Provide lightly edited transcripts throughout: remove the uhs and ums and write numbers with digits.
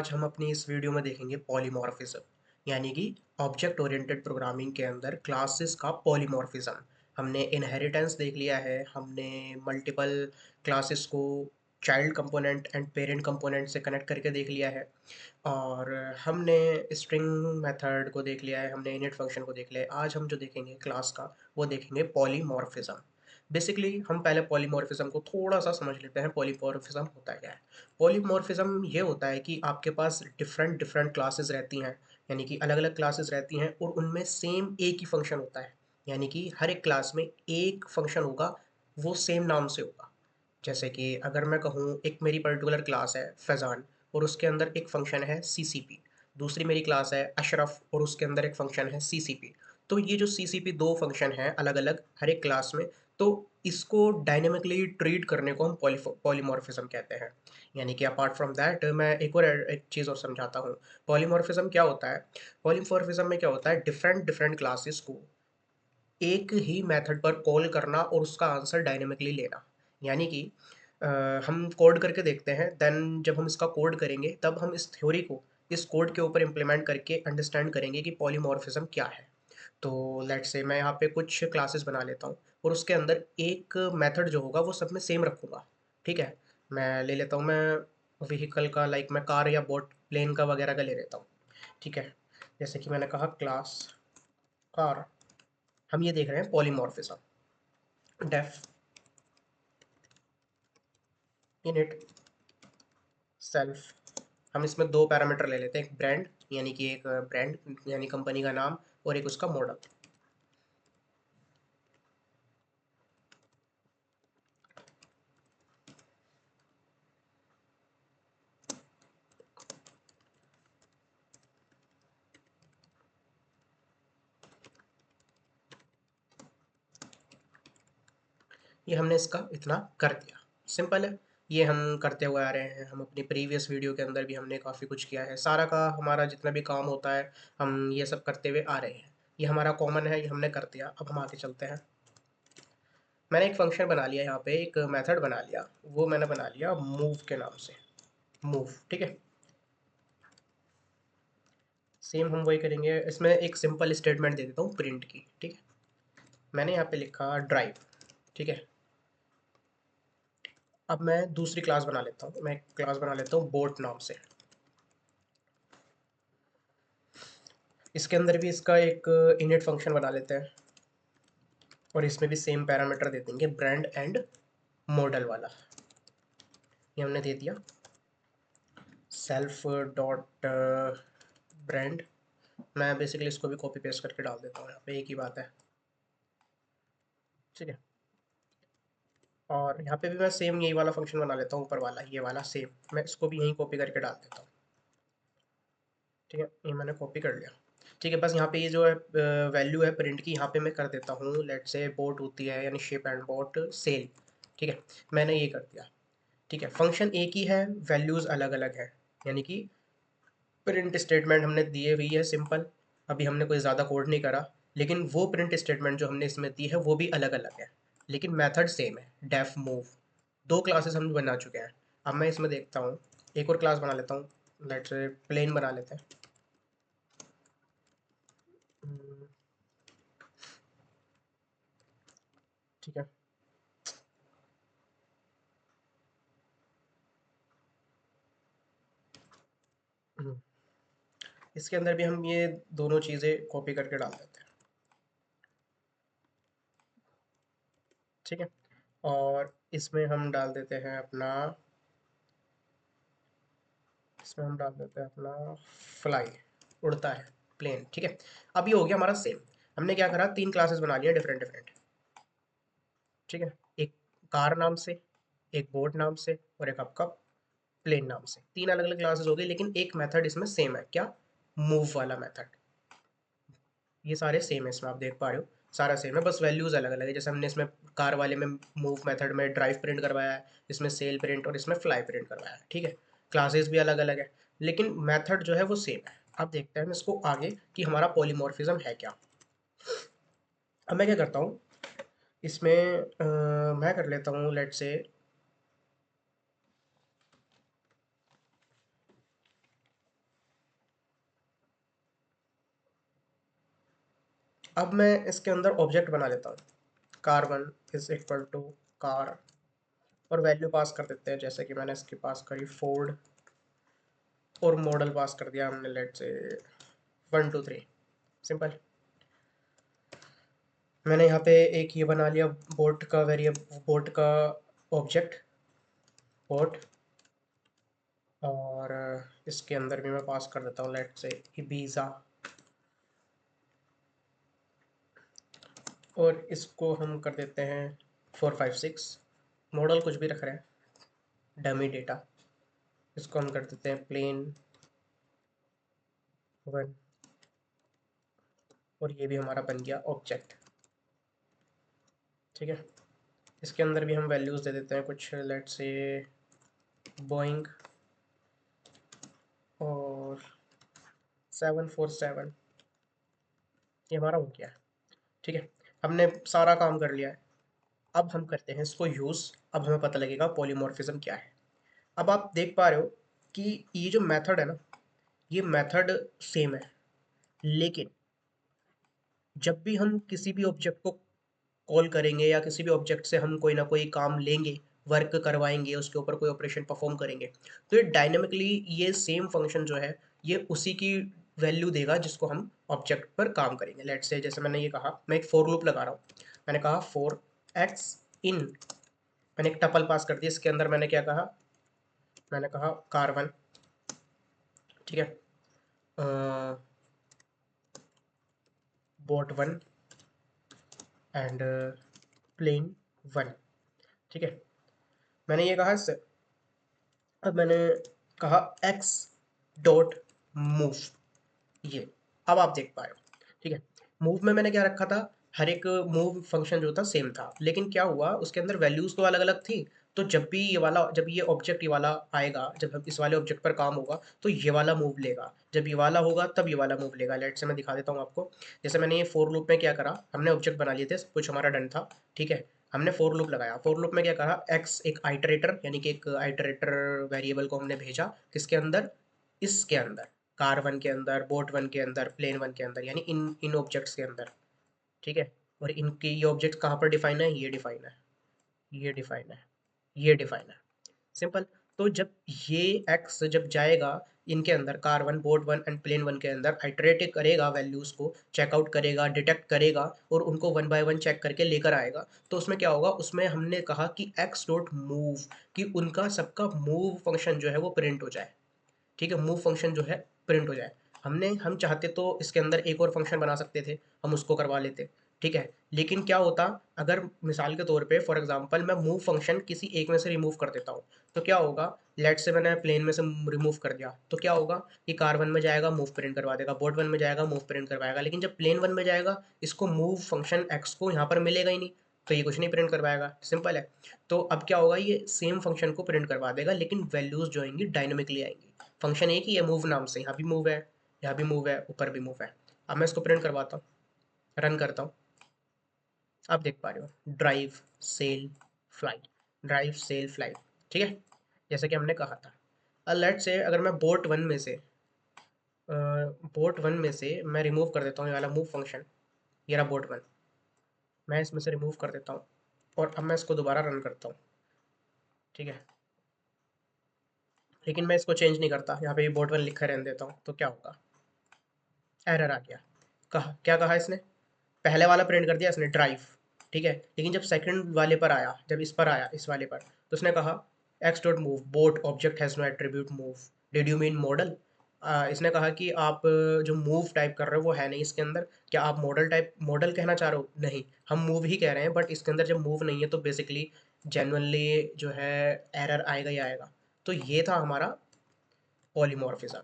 आज हम अपनी इस वीडियो में देखेंगे पॉलीमॉर्फिज्म, यानी कि ऑब्जेक्ट ओरिएंटेड प्रोग्रामिंग के अंदर क्लासेस का पॉलीमॉर्फिज्म। हमने इनहेरिटेंस देख लिया है, हमने मल्टीपल क्लासेस को child component and parent component से कनेक्ट करके देख लिया है, और हमने स्ट्रिंग मेथड को देख लिया है, हमने इनिट फंक्शन को देख लिया है। आज हम जो देखेंगे क्लास का, वो देखेंगे पॉलीमॉर्फिज्म। बेसिकली हम पहले पॉलीमॉर्फिज्म को थोड़ा सा समझ लेते हैं। पॉलीमॉर्फिज्म होता क्या है? पॉलीमॉर्फिज्म ये होता है कि आपके पास डिफरेंट डिफरेंट क्लासेस रहती हैं, यानी कि अलग अलग क्लासेस रहती हैं और उनमें सेम एक ही फंक्शन होता है। यानी कि हर एक क्लास में एक फंक्शन होगा, वो सेम नाम से होगा। जैसे कि अगर मैं कहूँ, एक मेरी पर्टिकुलर क्लास है फैज़ान और उसके अंदर एक फंक्शन है CCP। दूसरी मेरी क्लास है अशरफ और उसके अंदर एक फंक्शन है CCP। तो ये जो CCP दो फंक्शन हैं अलग अलग हर एक क्लास में, तो इसको डायनेमिकली ट्रीट करने को हम पॉलीमॉर्फिज्म कहते हैं। यानी कि अपार्ट फ्रॉम दैट मैं एक चीज़ और समझाता हूँ। पॉलीमॉर्फिज्म क्या होता है? पॉलीमॉर्फिज्म में क्या होता है, डिफरेंट डिफरेंट क्लासेस को एक ही मेथड पर कॉल करना और उसका आंसर डायनेमिकली लेना। यानी कि अ, हम कोड करके देखते हैं, देन जब हम इसका कोड करेंगे तब हम इस थ्योरी को इस कोड के ऊपर इम्प्लीमेंट करके अंडरस्टैंड करेंगे कि पॉलीमॉर्फिज्म क्या है। तो लेट्स से मैं यहाँ पे कुछ क्लासेस बना लेता हूँ और उसके अंदर एक मेथड जो होगा वो सब में सेम रखूँगा। ठीक है, मैं ले लेता हूँ, मैं व्हीकल का, लाइक मैं कार या बोट प्लेन का वगैरह का ले लेता हूँ। ठीक है, जैसे कि मैंने कहा क्लास कार। हम ये देख रहे हैं पॉलीमॉर्फिज्म। Def init self. हम इसमें दो पैरामीटर ले लेते हैं, एक ब्रांड यानी कि एक ब्रांड यानी कंपनी का नाम, और एक उसका मॉडल। ये हमने इसका इतना कर दिया, सिंपल है। ये हम करते हुए आ रहे हैं, हम अपनी प्रीवियस वीडियो के अंदर भी हमने काफ़ी कुछ किया है। सारा का हमारा जितना भी काम होता है हम ये सब करते हुए आ रहे हैं। ये हमारा कॉमन है, ये हमने कर दिया। अब हम आगे चलते हैं। मैंने एक फंक्शन बना लिया, यहाँ पे एक मेथड बना लिया, वो मैंने बना लिया मूव के नाम से। मूव, ठीक है। सेम हम वही करेंगे, इसमें एक सिंपल स्टेटमेंट दे देता हूँ प्रिंट की। ठीक है, मैंने यहाँ पे लिखा ड्राइव। ठीक है, अब मैं दूसरी क्लास बना लेता हूँ, मैं एक क्लास बना लेता हूँ बोट नाम से। इसके अंदर भी इसका एक इनिट फंक्शन बना लेते हैं और इसमें भी सेम पैरामीटर दे देंगे, ब्रांड एंड मॉडल वाला। ये हमने दे दिया। Self dot brand. मैं बेसिकली इसको भी कॉपी पेस्ट करके डाल देता हूँ, यहाँ पे एक ही बात है। ठीक है, और यहाँ पे भी मैं सेम यही वाला फंक्शन बना लेता हूँ, ऊपर वाला ये वाला सेम, मैं इसको भी यहीं कॉपी करके डाल देता हूँ। ठीक है, ये मैंने कॉपी कर लिया। ठीक है, बस यहाँ पे ये जो है वैल्यू है प्रिंट की, यहाँ पे मैं कर देता हूँ, लेट से बोट होती है यानी शिप एंड बोट सेल। ठीक है, मैंने ये कर दिया। ठीक है, फंक्शन एक ही है, वैल्यूज़ अलग अलग है, यानी कि प्रिंट स्टेटमेंट हमने दिए हुई है सिंपल। अभी हमने कोई ज़्यादा कोड नहीं करा, लेकिन वो प्रिंट स्टेटमेंट जो हमने इसमें दी है वो भी अलग अलग है, लेकिन मेथड सेम है, डेफ मूव। दो क्लासेस हम बना चुके हैं। अब मैं इसमें देखता हूँ, एक और क्लास बना लेता हूँ, लेट्स से प्लेन बना लेते हैं। हम्म, ठीक है। हम्म, इसके अंदर भी हम ये दोनों चीज़ें कॉपी करके डाल देते हैं। ठीक है, और इसमें हम डाल देते हैं अपना, इसमें हम डाल देते हैं अपना फ्लाई, उड़ता है, प्लेन। ठीक है, अब ये हो गया हमारा सेम। हमने क्या करा, तीन क्लासेस बना लिया डिफरेंट डिफरेंट। ठीक है, एक कार नाम से, एक बोट नाम से, और एक आपका प्लेन नाम से। तीन अलग अलग क्लासेस हो गई, लेकिन एक मेथड इसमें सेम है, क्या? मूव वाला मेथड। ये सारे सेम है, इसमें आप देख पा रहे हो सारा सेम है, बस वैल्यूज़ अलग अलग है। जैसे हमने इसमें कार वाले में मूव मेथड में ड्राइव प्रिंट करवाया है, इसमें सेल प्रिंट और इसमें फ्लाई प्रिंट करवाया है। ठीक है, क्लासेस भी अलग अलग है, लेकिन मेथड जो है वो सेम है। अब देखते हैं हम इसको आगे कि हमारा पॉलीमॉर्फिज्म है क्या। अब मैं क्या करता हूँ इसमें, मैं कर लेता हूँ लेट से अब मैं इसके अंदर ऑब्जेक्ट बना लेता हूँ, car1 is equal to car, और वैल्यू पास कर देते हैं जैसे कि मैंने इसकी पास करी फोर्ड, और मॉडल पास कर दिया हमने लेट से 1 2 3। सिंपल। मैंने यहाँ पे एक ये बना लिया बोट का वेरिएबल, बोट का ऑब्जेक्ट बोट, और इसके अंदर भी मैं पास कर देता हूँ लेट से इबीज़ा, और इसको हम कर देते हैं 4 5 6। मॉडल कुछ भी रख रहे हैं, डमी डेटा, इसको हम कर देते हैं प्लेन 1, और ये भी हमारा बन गया ऑब्जेक्ट। ठीक है, इसके अंदर भी हम वैल्यूज़ दे देते हैं कुछ, लेट से बोइंग और 747, ये हमारा हो गया है। ठीक है, हमने सारा काम कर लिया है। अब हम करते हैं इसको यूज़। अब हमें पता लगेगा पॉलीमॉर्फिज्म क्या है। अब आप देख पा रहे हो कि ये जो मेथड है ना, ये मेथड सेम है, लेकिन जब भी हम किसी भी ऑब्जेक्ट को कॉल करेंगे या किसी भी ऑब्जेक्ट से हम कोई ना कोई काम लेंगे, वर्क करवाएंगे, उसके ऊपर कोई ऑपरेशन परफॉर्म करेंगे, तो ये डायनेमिकली ये सेम फंक्शन जो है ये उसी की वैल्यू देगा जिसको हम ऑब्जेक्ट पर काम करेंगे। लेट्स से जैसे मैंने ये कहा, मैं एक फॉर लूप लगा रहा हूँ, मैंने कहा फॉर एक्स इन, मैंने एक टपल पास कर दिया, इसके अंदर मैंने क्या कहा, मैंने कहा car1। ठीक है, बोट 1 एंड प्लेन 1। ठीक है, मैंने ये कहा इससे। अब मैंने कहा एक्स डॉट मूव, ये, अब आप देख पा रहे हो। ठीक है, मूव में मैंने क्या रखा था, हर एक मूव फंक्शन जो था सेम था, लेकिन क्या हुआ उसके अंदर वैल्यूज़ तो अलग अलग थी। तो जब भी ये वाला, जब ये ऑब्जेक्ट ये वाला आएगा, जब हम इस वाले ऑब्जेक्ट पर काम होगा तो ये वाला मूव लेगा, जब ये वाला होगा तब ये वाला मूव लेगा। लेट से मैं दिखा देता हूँ आपको। जैसे मैंने ये फोर लूप में क्या करा, हमने ऑब्जेक्ट बना लिए थे, सब कुछ हमारा डन था। ठीक है, हमने फोर लूप लगाया, फोर लूप में क्या कहा, एक्स एक आइटरेटर, यानी कि एक आइटरेटर वेरिएबल को हमने भेजा किसके अंदर, इसके अंदर, car1 के अंदर, बोट 1 के अंदर, प्लेन 1 के अंदर, यानी इन इन ऑब्जेक्ट्स के अंदर। ठीक है, और इनके ये ऑब्जेक्ट कहाँ पर डिफाइन है, ये डिफाइन है, ये डिफाइन है, ये डिफाइन है। सिंपल। तो जब ये एक्स जब जाएगा इनके अंदर, car1 बोट 1 एंड प्लेन 1 के अंदर, आइटरेट करेगा, वैल्यूज़ को चेकआउट करेगा, डिटेक्ट करेगा, और उनको 1 बाय 1 चेक करके लेकर आएगा, तो उसमें क्या होगा, उसमें हमने कहा कि एक्स डॉट मूव, कि उनका सबका मूव फंक्शन जो है वो प्रिंट हो जाए। ठीक है, मूव फंक्शन जो है प्रिंट हो जाए। हम चाहते तो इसके अंदर एक और फंक्शन बना सकते थे, हम उसको करवा लेते। ठीक है, लेकिन क्या होता, अगर मिसाल के तौर पे फॉर एग्जांपल मैं मूव फंक्शन किसी एक में से रिमूव कर देता हूँ, तो क्या होगा, लेट से मैंने प्लेन में से रिमूव कर दिया, तो क्या होगा, ये car1 में जाएगा, मूव प्रिंट करवा देगा, बोट 1 में जाएगा, मूव प्रिंट करवाएगा, लेकिन जब प्लेन 1 में जाएगा, इसको मूव फंक्शन एक्स को यहाँ पर मिलेगा ही नहीं, तो ये कुछ नहीं प्रिंट करवाएगा। सिंपल है। तो अब क्या होगा, ये सेम फंक्शन को प्रिंट करवा देगा, लेकिन वैल्यूज जो आएंगी डायनेमिकली आएंगी। फंक्शन एक ही है मूव नाम से, यहाँ भी मूव है, यहाँ भी मूव है, ऊपर भी मूव है। अब मैं इसको प्रिंट करवाता हूँ, रन करता हूँ। आप देख पा रहे हो, drive sell flight, drive sell flight. ठीक है, जैसे कि हमने कहा था। लेट से अगर मैं बोट 1 में से मैं रिमूव कर देता हूँ ये वाला मूव फंक्शन, ये रहा बोट 1, मैं इसमें से रिमूव कर देता हूँ, और अब मैं इसको दोबारा रन करता हूँ। ठीक है, लेकिन मैं इसको चेंज नहीं करता, यहाँ पे भी बोट 1 लिखा रहने देता हूँ, तो क्या होगा, एरर आ गया। कहा, क्या कहा इसने, पहले वाला प्रिंट कर दिया इसने ड्राइव। ठीक है, लेकिन जब सेकंड वाले पर आया, जब इस पर आया, इस वाले पर, तो उसने कहा x dot move bot object has no attribute move, did you mean model. इसने कहा कि आप जो मूव टाइप कर रहे हो वो है नहीं इसके अंदर, क्या आप मॉडल टाइप मॉडल कहना चाह रहे हो, नहीं, हम मूव ही कह रहे हैं, बट इसके अंदर जब मूव नहीं है तो बेसिकली जेनुअनली जो है एरर आएगा ही आएगा। तो ये था हमारा पॉलीमॉर्फिज्म।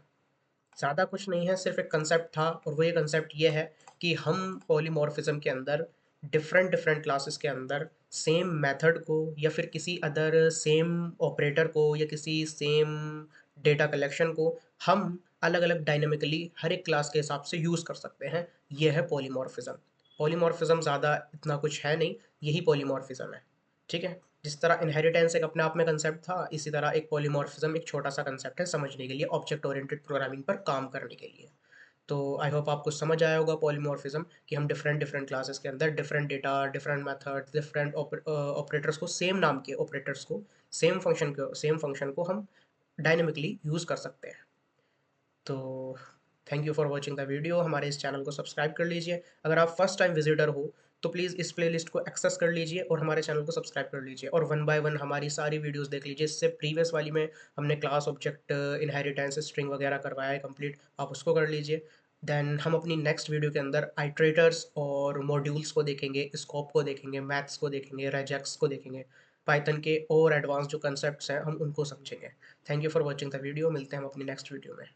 ज़्यादा कुछ नहीं है, सिर्फ एक कंसेप्ट था, और वो ये कंसेप्ट ये है कि हम पॉलीमॉर्फिज्म के अंदर डिफरेंट डिफरेंट क्लासेस के अंदर सेम मेथड को, या फिर किसी अदर सेम ऑपरेटर को, या किसी सेम डेटा कलेक्शन को हम अलग अलग डायनेमिकली हर एक क्लास के हिसाब से यूज़ कर सकते हैं। ये है पॉलीमॉर्फिज्म। पॉलीमॉर्फिज्म ज़्यादा इतना कुछ है नहीं, यही पॉलीमॉर्फिज्म है। ठीक है, जिस तरह इनहेरिटेंस एक अपने आप में कंसेप्ट था, इसी तरह एक पॉलीमॉर्फिज्म एक छोटा सा कंसेप्ट है समझने के लिए, ऑब्जेक्ट ओरिएंटेड प्रोग्रामिंग पर काम करने के लिए। तो आई होप आपको समझ आया होगा पॉलीमॉर्फिज्म कि हम डिफरेंट डिफरेंट क्लासेस के अंदर different data, different methods, different operators को, सेम नाम के ऑपरेटर्स को, सेम फंक्शन को हम डायनेमिकली यूज़ कर सकते हैं। तो thank you for watching the video. हमारे इस चैनल को सब्सक्राइब कर लीजिए। अगर आप फर्स्ट टाइम विजिटर हो तो प्लीज़ इस प्लेलिस्ट को एक्सेस कर लीजिए और हमारे चैनल को सब्सक्राइब कर लीजिए और वन बाय वन हमारी सारी वीडियोस देख लीजिए। इससे प्रीवियस वाली में हमने क्लास ऑब्जेक्ट इनहेरिटेंस स्ट्रिंग वगैरह करवाया है कंप्लीट, आप उसको कर लीजिए। देन हम अपनी नेक्स्ट वीडियो के अंदर आइट्रेटर्स और मॉड्यूल्स को देखेंगे, स्कोप को देखेंगे, मैथ्स को देखेंगे, रेजेक्स को देखेंगे, पाइथन के और एडवांस जो कंसेप्ट्स हैं हम उनको समझेंगे। Thank you for watching the video. मिलते हैं हम अपनी नेक्स्ट वीडियो में।